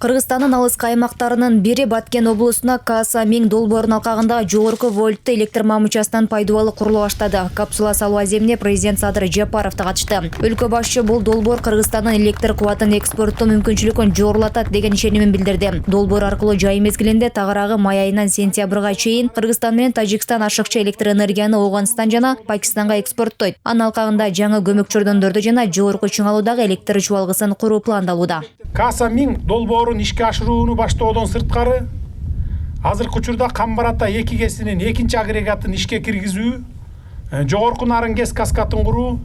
Кыргызстандын алыскы аймактарынын бири Баткен облусуна Каса Миң долбоорун алкагында жогорку вольттуу электр мамычасынан пайдалуу курулуп баштады. Капсула салуу аземине президент Садыр Жапаров да катышты. Өлкө башчы бул долбоор Кыргызстандын электр кубатын экспорттоо мүмкүнчүлүгүн жогорулатат деген ишенимин билдирди. Долбоор аркылуу жай мезгилинде тагыраагы май айынан сентябрга чейин Кыргызстан менен Тажикстан ашыкча электр энергияны Ооганстан жана Пакистанга экспорттойт. Анын алкагында жаңы көмөк чордондорду жана жогорку чыңалуудагы электр чубалгысын куруу пландалууда. Каса Миң долбоорун ишке ашырууну баштоодон сырткары азыркы учурда Камбарата 2 кесинин 2-чи агрегатын ишке киргизүү, жогорку нарын кес каскатын куруу,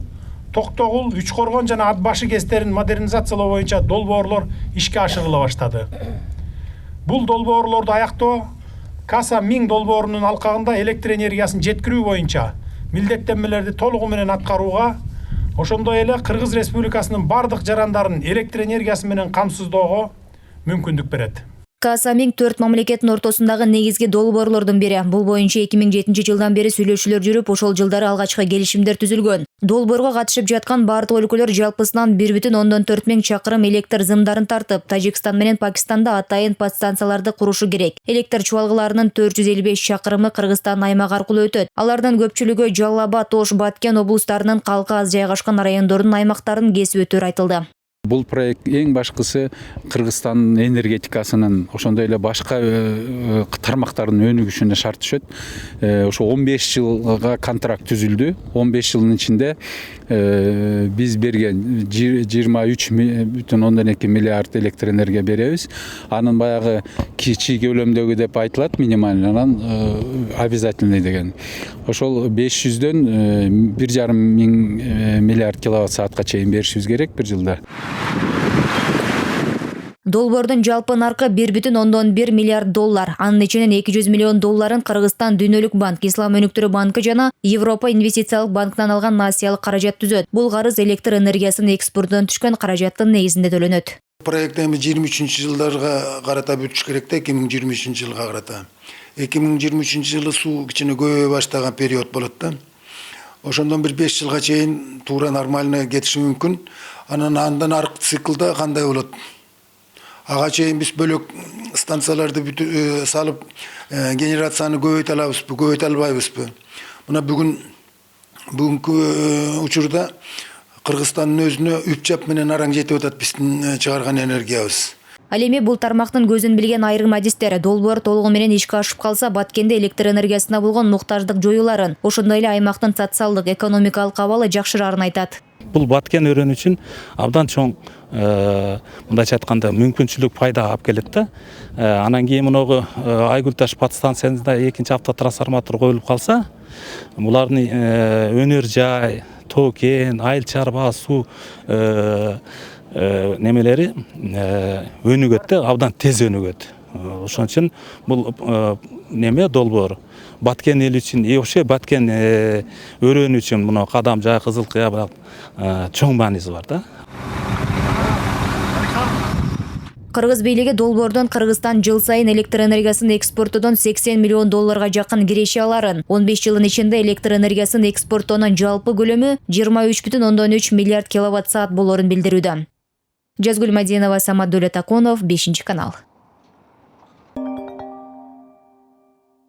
Токтогул, Үч Коргон жана Ат башы кестерин модернизациялоо боюнча долбоорлор ишке ашырыла баштады. Бул долбоорлорду аяктоо Каса Миң долбоорунун алкагында электр энергиясын жеткирүү боюнча милдеттенмелерди толугу менен аткарууга, ошондой эле Кыргыз Республикасынын бардык жарандарын электр энергиясы менен камсыздоого мүмкүндүк берет. Каса Миң 4 мамлекеттин ортосундагы негизги долбоорлордун бири. Бул боюнча 2007 жылдан бери сүйлөшүүлөр жүрүп, ошол жылдары алгачкы келишимдер түзүлгөн. Долбоорго катышып жаткан бардык өлкөлөр жалпысынан 1,4 миң чакырым электр зымдарын тартып, Тажикстан менен Пакистанда атайын подстанцияларды курушу керек. Электр чубалгыларынын 455 чакырымы Кыргызстан аймагы аркылуу өтөт. Алардын көпчүлүгү Жалал Абад, Ош, Баткен облустарынын калкы аз жайгашкан райондордун аймактарын кесип өтөөрү айтылды. Бул проект эң башкысы Кыргызстандын энергетикасынын ошондой эле башка тармактардын өнүгүшүнө шарт түшөт. Ошо 15 жылга контракт түзүлдү. 15 жылдын ичинде биз берген 23,2 миллиард электр энергия беребиз. Анын баягы кичи көлөмдөгү деп айтылат, минималь, анан обязательный деген. Ошол 500дөн 1,5 миң миллиард киловатт саатка чейин беришибиз керек бир жылда. Долбоордун жалпы наркы 1,1 миллиард доллар. Анын ичинен 200 миллион долларын Кыргызстан Дүйнөлүк банк, Ислам өнүктүрүү банкы жана Европа инвестициялык банкынан алган насыялык каражат түзөт. Бул карыз электр энергиясынын экспортунан түшкөн каражаттын негизинде төлөнөт. Проект эми 23-жылдарга карата бүтүш керек да, 2023-жылга карата. 2023 жылы суу кичине көбөйө баштаган период болот да. Ошондон бир 5 жылга чейин туура нормально кетиши мүмкүн. Андан аркы циклда кандай болот? Ага чейин биз бөлөк станцияларды салып, генерацияны көбөйтө алабызбы, көбөйтө албайбызбы? Мына бүгүнкү учурда Кыргызстандын өзүнө үпчап менен араң жетип атат биздин чыгарган энергиябыз. Ал эми бул тармактын көзүн билген айрым адистер долбоор толугу менен ишке ашып калса, Баткенде электр энергиясына болгон муктаждык жоюларын, ошондой эле аймактын социалдык, экономикалык абалы жакшырарын айтат. Бул Баткен өрөнү үчүн абдан чоң, мындайча айтканда, мүмкүнчүлүк пайда алып келет да. Анан кийин муногу Айгүл таш подстанциясында 2-чи автотрансформатор коюлуп калса, булардын өнөр жай, тоо кен, айыл чарба, суу немелери өнүгөт да, абдан тез өнүгөт. Ошон үчүн бул долбоор Баткен эл үчүн, вообще Баткен өрөнү үчүн мына Кадам жай, Кызыл Кыя чоң мааниси бар да. Кыргыз бийлиги долбоордон Кыргызстан жыл сайын электр энергиясын экспорттоодон 80 миллион долларга жакын киреше аларын, 15 жылдын ичинде электр энергиясын экспорттоонун жалпы көлөмү 23,3 миллиард киловатт саат болорун билдирүүдө. Жазгүл Мадинова, Самат Дөлөтакунов, 5-канал.